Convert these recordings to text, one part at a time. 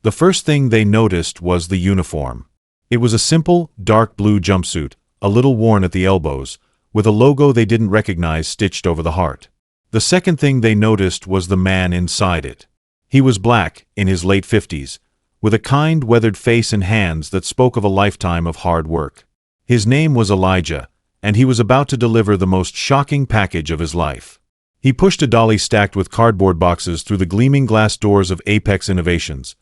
The first thing they noticed was the uniform. It was a simple, dark blue jumpsuit, a little worn at the elbows, with a logo they didn't recognize stitched over the heart. The second thing they noticed was the man inside it. He was black, in his late 50s, with a kind, weathered face and hands that spoke of a lifetime of hard work. His name was Elijah, and he was about to deliver the most shocking package of his life. He pushed a dolly stacked with cardboard boxes through the gleaming glass doors of Apex Innovations,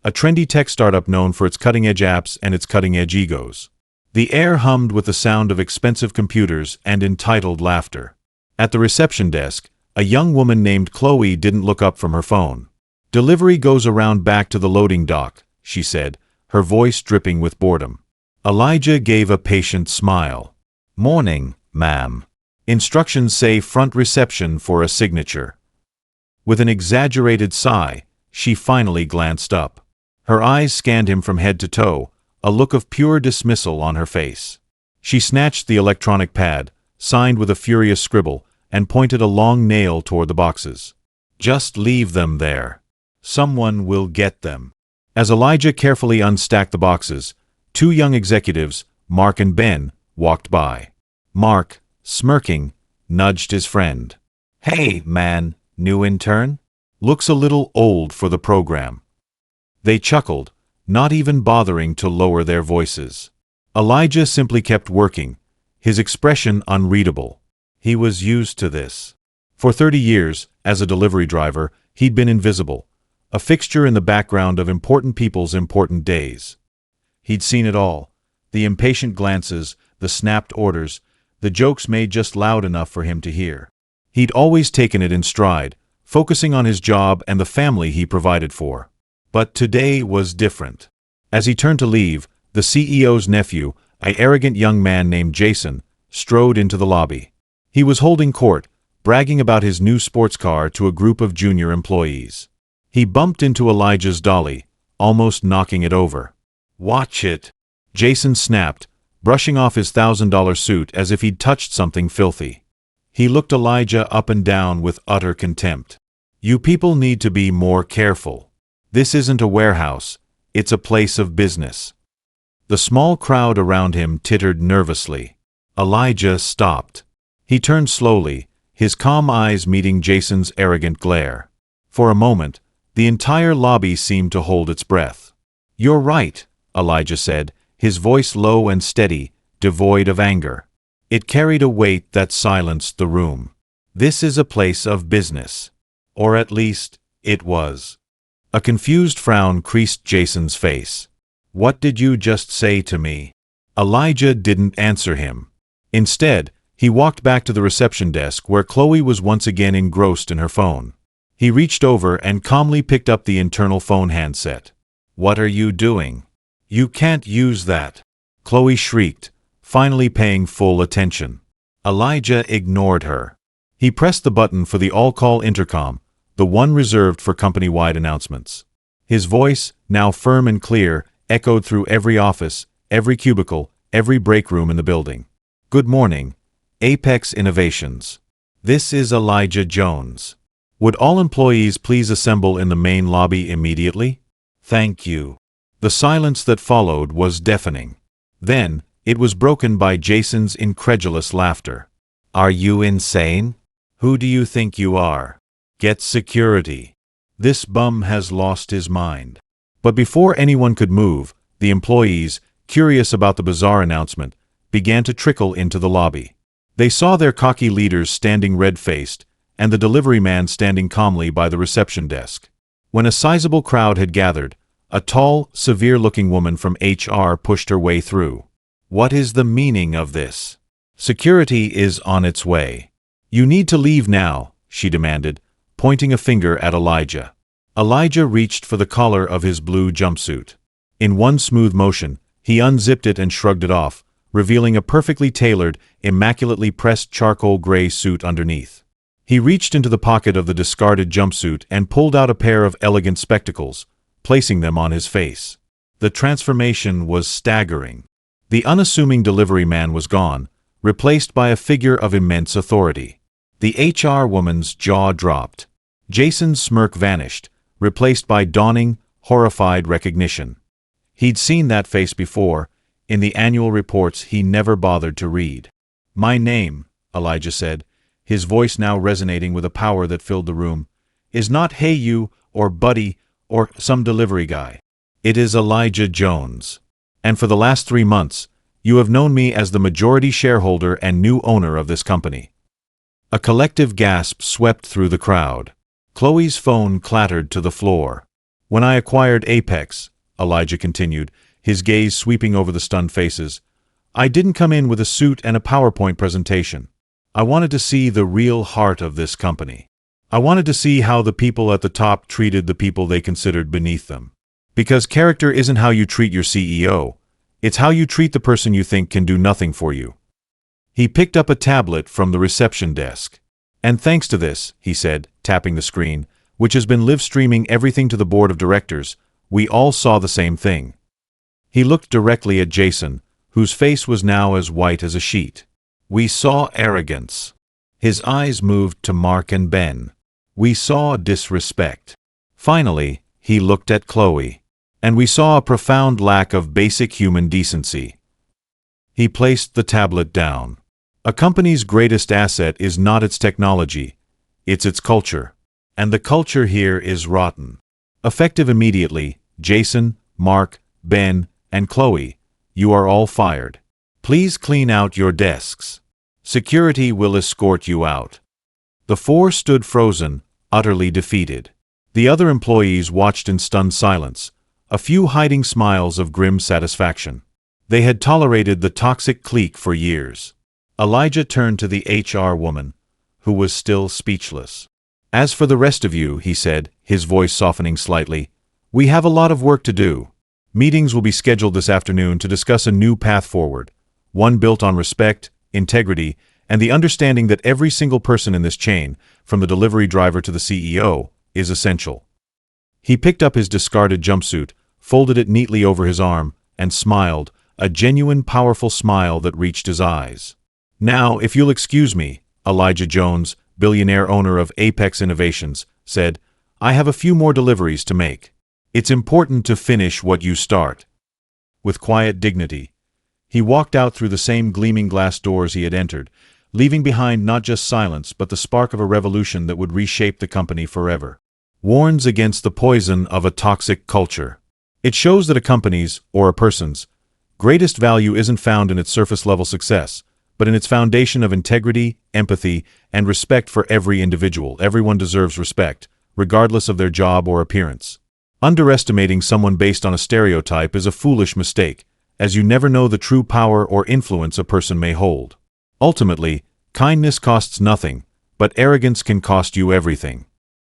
a trendy tech startup known for its cutting-edge apps and its cutting-edge egos. The air hummed with the sound of expensive computers and entitled laughter. At the reception desk, a young woman named Chloe didn't look up from her phone. "Delivery goes around back to the loading dock," she said, her voice dripping with boredom. Elijah gave a patient smile. "Morning, ma'am. Instructions say front reception for a signature." With an exaggerated sigh, she finally glanced up. Her eyes scanned him from head to toe, a look of pure dismissal on her face. She snatched the electronic pad, signed with a furious scribble, and pointed a long nail toward the boxes. "Just leave them there. Someone will get them." As Elijah carefully unstacked the boxes, two young executives, Mark and Ben, walked by. Mark, smirking, nudged his friend. "Hey, man, new intern? Looks a little old for the program." They chuckled, not even bothering to lower their voices. Elijah simply kept working, his expression unreadable. He was used to this. For 30 years, as a delivery driver, he'd been invisible, a fixture in the background of important people's important days. He'd seen it all, the impatient glances, the snapped orders, the jokes made just loud enough for him to hear. He'd always taken it in stride, focusing on his job and the family he provided for. But today was different. As he turned to leave, the CEO's nephew, an arrogant young man named Jason, strode into the lobby. He was holding court, bragging about his new sports car to a group of junior employees. He bumped into Elijah's dolly, almost knocking it over. "Watch it," Jason snapped, brushing off his $1,000 suit as if he'd touched something filthy. He looked Elijah up and down with utter contempt. "You people need to be more careful. This isn't a warehouse, it's a place of business." The small crowd around him tittered nervously. Elijah stopped. He turned slowly, his calm eyes meeting Jason's arrogant glare. For a moment, the entire lobby seemed to hold its breath. "You're right," Elijah said, his voice low and steady, devoid of anger. It carried a weight that silenced the room. "This is a place of business. Or at least, it was." A confused frown creased Jason's face. "What did you just say to me?" Elijah didn't answer him. Instead, he walked back to the reception desk where Chloe was once again engrossed in her phone. He reached over and calmly picked up the internal phone handset. "What are you doing? You can't use that," Chloe shrieked, finally paying full attention. Elijah ignored her. He pressed the button for the all-call intercom, the one reserved for company-wide announcements. His voice, now firm and clear, echoed through every office, every cubicle, every break room in the building. "Good morning, Apex Innovations. This is Elijah Jones. Would all employees please assemble in the main lobby immediately? Thank you." The silence that followed was deafening. Then, it was broken by Jason's incredulous laughter. "Are you insane? Who do you think you are? Get security. This bum has lost his mind." But before anyone could move, the employees, curious about the bizarre announcement, began to trickle into the lobby. They saw their cocky leaders standing red-faced, and the delivery man standing calmly by the reception desk. When a sizable crowd had gathered, a tall, severe-looking woman from HR pushed her way through. "What is the meaning of this? Security is on its way. You need to leave now," she demanded, pointing a finger at Elijah. Elijah reached for the collar of his blue jumpsuit. In one smooth motion, he unzipped it and shrugged it off, revealing a perfectly tailored, immaculately pressed charcoal gray suit underneath. He reached into the pocket of the discarded jumpsuit and pulled out a pair of elegant spectacles, placing them on his face. The transformation was staggering. The unassuming delivery man was gone, replaced by a figure of immense authority. The HR woman's jaw dropped. Jason's smirk vanished, replaced by dawning, horrified recognition. He'd seen that face before, in the annual reports he never bothered to read. "My name," Elijah said, his voice now resonating with a power that filled the room, "is not Hey You, or Buddy, or some delivery guy. It is Elijah Jones. And for the last 3 months, you have known me as the majority shareholder and new owner of this company." A collective gasp swept through the crowd. Chloe's phone clattered to the floor. "When I acquired Apex," Elijah continued, his gaze sweeping over the stunned faces, "I didn't come in with a suit and a PowerPoint presentation. I wanted to see the real heart of this company. I wanted to see how the people at the top treated the people they considered beneath them. Because character isn't how you treat your CEO, it's how you treat the person you think can do nothing for you." He picked up a tablet from the reception desk. "And thanks to this," he said, tapping the screen, "which has been live streaming everything to the board of directors, we all saw the same thing." He looked directly at Jason, whose face was now as white as a sheet. "We saw arrogance." His eyes moved to Mark and Ben. "We saw disrespect." Finally, he looked at Chloe. "And we saw a profound lack of basic human decency." He placed the tablet down. A company's greatest asset is not its technology, it's its culture. And the culture here is rotten. Effective immediately, Jason, Mark, Ben, and Chloe, you are all fired. Please clean out your desks. Security will escort you out. The 4 stood frozen, utterly defeated. The other employees watched in stunned silence, a few hiding smiles of grim satisfaction. They had tolerated the toxic clique for years. Elijah turned to the HR woman, who was still speechless. "As for the rest of you," he said, his voice softening slightly, "we have a lot of work to do. Meetings will be scheduled this afternoon to discuss a new path forward, one built on respect, integrity, and the understanding that every single person in this chain, from the delivery driver to the CEO, is essential." He picked up his discarded jumpsuit, folded it neatly over his arm, and smiled, a genuine, powerful smile that reached his eyes. "Now, if you'll excuse me," Elijah Jones, billionaire owner of Apex Innovations, said, "I have a few more deliveries to make. It's important to finish what you start." With quiet dignity, he walked out through the same gleaming glass doors he had entered, leaving behind not just silence but the spark of a revolution that would reshape the company forever. Warns against the poison of a toxic culture. It shows that a company's, or a person's, greatest value isn't found in its surface-level success, but in its foundation of integrity, empathy, and respect for every individual. Everyone deserves respect, regardless of their job or appearance. Underestimating someone based on a stereotype is a foolish mistake, as you never know the true power or influence a person may hold. Ultimately, kindness costs nothing, but arrogance can cost you everything.